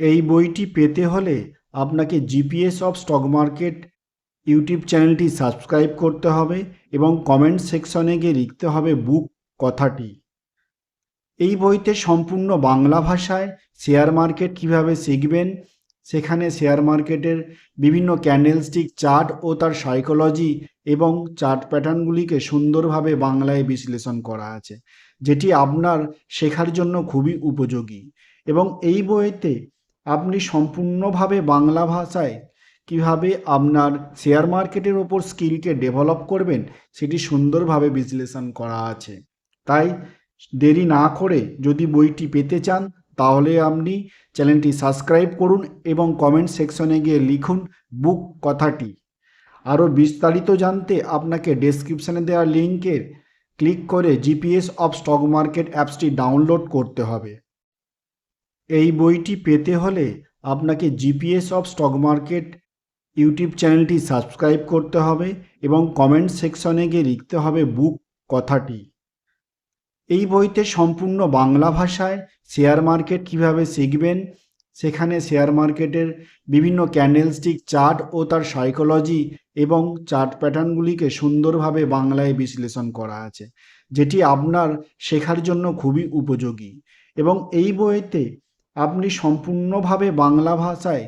এই বইটি পেতে হলে আপনাকে GPS of stock market YouTube চ্যানেলটি সাবস্ক্রাইব করতে হবে এবং কমেন্ট সেকশনে গিয়ে লিখতে হবে বুক কথাটি। এই বইতে সম্পূর্ণ বাংলা ভাষায় শেয়ার মার্কেট কিভাবে শিখবেন, সেখানে শেয়ার মার্কেটের বিভিন্ন ক্যান্ডেলস্টিক চার্ট ও তার সাইকোলজি এবং চার্ট প্যাটার্নগুলিকে সুন্দরভাবে বাংলায় বিশ্লেষণ করা আছে, যেটি আপনার শেখার জন্য খুবই উপযোগী। এবং এই বইতে আপনি সম্পূর্ণভাবে বাংলা ভাষায় কিভাবে আপনার শেয়ার মার্কেটের ওপর স্কিলকে ডেভেলপ করবেন সেটি সুন্দরভাবে বিশ্লেষণ করা আছে। তাই দেরি না করে যদি বইটি পেতে চান তাহলে আপনি চ্যানেলটি সাবস্ক্রাইব করুন এবং কমেন্ট সেকশনে গিয়ে লিখুন বুক কথাটি। আরও বিস্তারিত জানতে আপনাকে ডেসক্রিপশনে দেওয়া লিঙ্কে ক্লিক করে জিপিএস অফ স্টক মার্কেট অ্যাপসটি ডাউনলোড করতে হবে। এই বইটি পেতে হলে আপনাকে GPS of stock market YouTube চ্যানেলটি সাবস্ক্রাইব করতে হবে এবং কমেন্ট সেকশনে গিয়ে লিখতে হবে বুক কথাটি। এই বইতে সম্পূর্ণ বাংলা ভাষায় শেয়ার মার্কেট কিভাবে শিখবেন, সেখানে শেয়ার মার্কেটের বিভিন্ন ক্যান্ডেলস্টিক চার্ট ও তার সাইকোলজি এবং চার্ট প্যাটার্নগুলিকে সুন্দরভাবে বাংলায় বিশ্লেষণ করা আছে, যেটি আপনার শেখার জন্য খুবই উপযোগী। এবং এই বইতে আপনি সম্পূর্ণভাবে বাংলা ভাষায়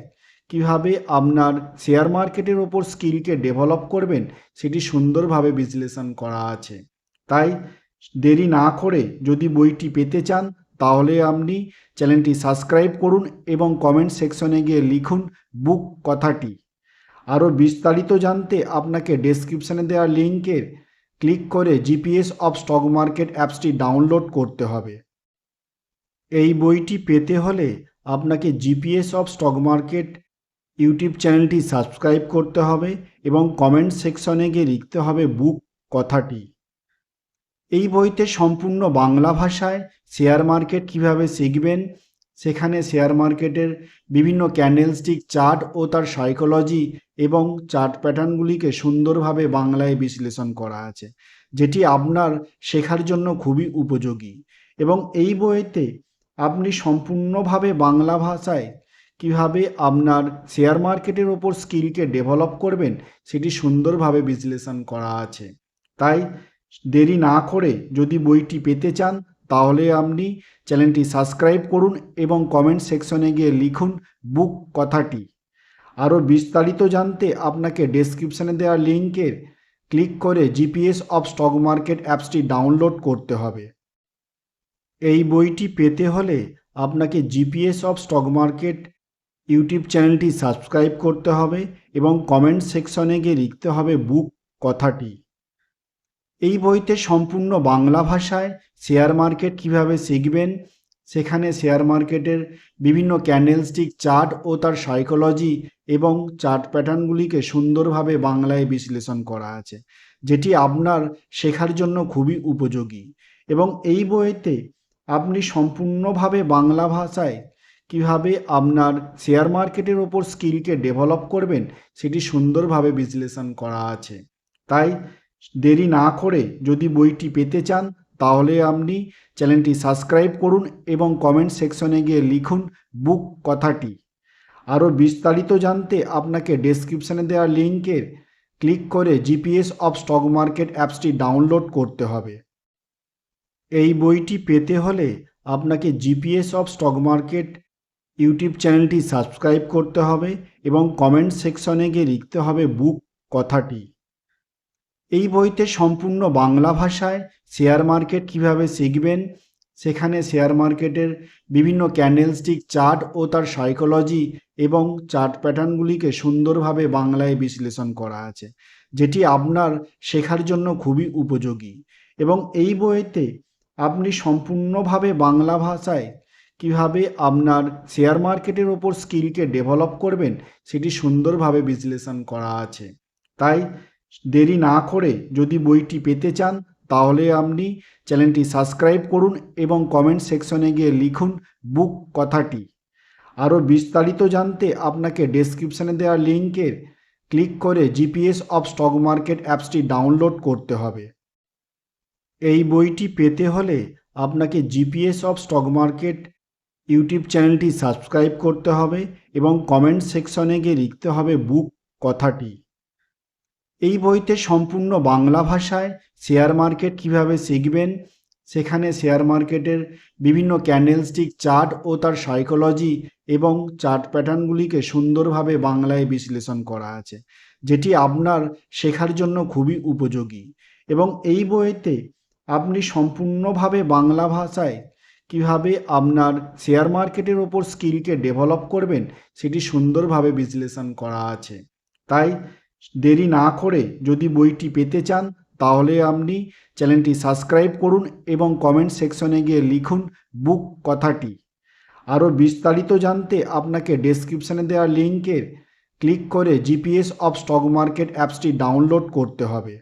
কিভাবে আপনার শেয়ার মার্কেটের ওপর স্কিলকে ডেভেলপ করবেন সেটি সুন্দরভাবে বিশ্লেষণ করা আছে। তাই দেরি না করে যদি বইটি পেতে চান তাহলে আপনি চ্যানেলটি সাবস্ক্রাইব করুন এবং কমেন্ট সেকশনে গিয়ে লিখুন বুক কথাটি। আরও বিস্তারিত জানতে আপনাকে ডেসক্রিপশনে দেওয়া লিঙ্কে ক্লিক করে জিপিএস অফ স্টক মার্কেট অ্যাপসটি ডাউনলোড করতে হবে। এই বইটি পেতে হলে আপনাকে GPS of stock market YouTube চ্যানেলটি সাবস্ক্রাইব করতে হবে এবং কমেন্ট সেকশনে গিয়ে লিখতে হবে বুক কথাটি। এই বইতে সম্পূর্ণ বাংলা ভাষায় শেয়ার মার্কেট কিভাবে শিখবেন, সেখানে শেয়ার মার্কেটের বিভিন্ন ক্যান্ডেলস্টিক চার্ট ও তার সাইকোলজি এবং চার্ট প্যাটার্নগুলিকে সুন্দরভাবে বাংলায় বিশ্লেষণ করা আছে, যেটি আপনার শেখার জন্য খুবই উপযোগী। এবং এই বইতে আপনি সম্পূর্ণভাবে বাংলা ভাষায় কিভাবে আপনার শেয়ার মার্কেটের ওপর স্কিলকে ডেভেলপ করবেন সেটি সুন্দরভাবে বিশ্লেষণ করা আছে। তাই দেরি না করে যদি বইটি পেতে চান তাহলে আপনি চ্যানেলটি সাবস্ক্রাইব করুন এবং কমেন্ট সেকশনে গিয়ে লিখুন বুক কথাটি। আরও বিস্তারিত জানতে আপনাকে ডেসক্রিপশনে দেওয়া লিঙ্কে ক্লিক করে জিপিএস অফ স্টক মার্কেট অ্যাপসটি ডাউনলোড করতে হবে। এই বইটি পেতে হলে আপনাকে GPS of stock market YouTube চ্যানেলটি সাবস্ক্রাইব করতে হবে এবং কমেন্ট সেকশনে গিয়ে লিখতে হবে বুক কথাটি। এই বইতে সম্পূর্ণ বাংলা ভাষায় শেয়ার মার্কেট কিভাবে শিখবেন, সেখানে শেয়ার মার্কেটের বিভিন্ন ক্যান্ডেলস্টিক চার্ট ও তার সাইকোলজি এবং চার্ট প্যাটার্নগুলিকে সুন্দরভাবে বাংলায় বিশ্লেষণ করা আছে, যেটি আপনার শেখার জন্য খুবই উপযোগী। এবং এই বইতে আপনি সম্পূর্ণভাবে বাংলা ভাষায় কিভাবে আপনার শেয়ার মার্কেটের ওপর স্কিলকে ডেভেলপ করবেন সেটি সুন্দরভাবে বিশ্লেষণ করা আছে। তাই দেরি না করে যদি বইটি পেতে চান তাহলে আপনি চ্যানেলটি সাবস্ক্রাইব করুন এবং কমেন্ট সেকশনে গিয়ে লিখুন বুক কথাটি। আরও বিস্তারিত জানতে আপনাকে ডেসক্রিপশনে দেওয়া লিঙ্কে ক্লিক করে জিপিএস অফ স্টক মার্কেট অ্যাপসটি ডাউনলোড করতে হবে। এই বইটি পেতে হলে আপনাকে GPS of stock market YouTube চ্যানেলটি সাবস্ক্রাইব করতে হবে এবং কমেন্ট সেকশনে গিয়ে লিখতে হবে বুক কথাটি। এই বইতে সম্পূর্ণ বাংলা ভাষায় শেয়ার মার্কেট কিভাবে শিখবেন, সেখানে শেয়ার মার্কেটের বিভিন্ন ক্যান্ডেলস্টিক চার্ট ও তার সাইকোলজি এবং চার্ট প্যাটার্নগুলিকে সুন্দরভাবে বাংলায় বিশ্লেষণ করা আছে, যেটি আপনার শেখার জন্য খুবই উপযোগী। এবং এই বইতে আপনি সম্পূর্ণভাবে বাংলা ভাষায় কিভাবে আপনার শেয়ার মার্কেটের ওপর স্কিলকে ডেভেলপ করবেন সেটি সুন্দরভাবে বিশ্লেষণ করা আছে। তাই দেরি না করে যদি বইটি পেতে চান তাহলে আপনি চ্যানেলটি সাবস্ক্রাইব করুন এবং কমেন্ট সেকশনে গিয়ে লিখুন বুক কথাটি। আরও বিস্তারিত জানতে আপনাকে ডেসক্রিপশনে দেওয়া লিঙ্কে ক্লিক করে জিপিএস অফ স্টক মার্কেট অ্যাপসটি ডাউনলোড করতে হবে। এই বইটি পেতে হলে আপনাকে GPS of stock market YouTube চ্যানেলটি সাবস্ক্রাইব করতে হবে এবং কমেন্ট সেকশনে গিয়ে লিখতে হবে বুক কথাটি। এই বইতে সম্পূর্ণ বাংলা ভাষায় শেয়ার মার্কেট কিভাবে শিখবেন, সেখানে শেয়ার মার্কেটের বিভিন্ন ক্যান্ডেলস্টিক চার্ট ও তার সাইকোলজি এবং চার্ট প্যাটার্নগুলিকে সুন্দরভাবে বাংলায় বিশ্লেষণ করা আছে, যেটি আপনার শেখার জন্য খুবই উপযোগী। এবং এই বইতে আপনি সম্পূর্ণভাবে বাংলা ভাষায় কিভাবে আপনার শেয়ার মার্কেটের ওপর স্কিলকে ডেভেলপ করবেন সেটি সুন্দরভাবে বিশ্লেষণ করা আছে। তাই দেরি না করে যদি বইটি পেতে চান তাহলে আপনি চ্যানেলটি সাবস্ক্রাইব করুন এবং কমেন্ট সেকশনে গিয়ে লিখুন বুক কথাটি। আরও বিস্তারিত জানতে আপনাকে ডেসক্রিপশনে দেওয়া লিঙ্কে ক্লিক করে জিপিএস অফ স্টক মার্কেট অ্যাপসটি ডাউনলোড করতে হবে।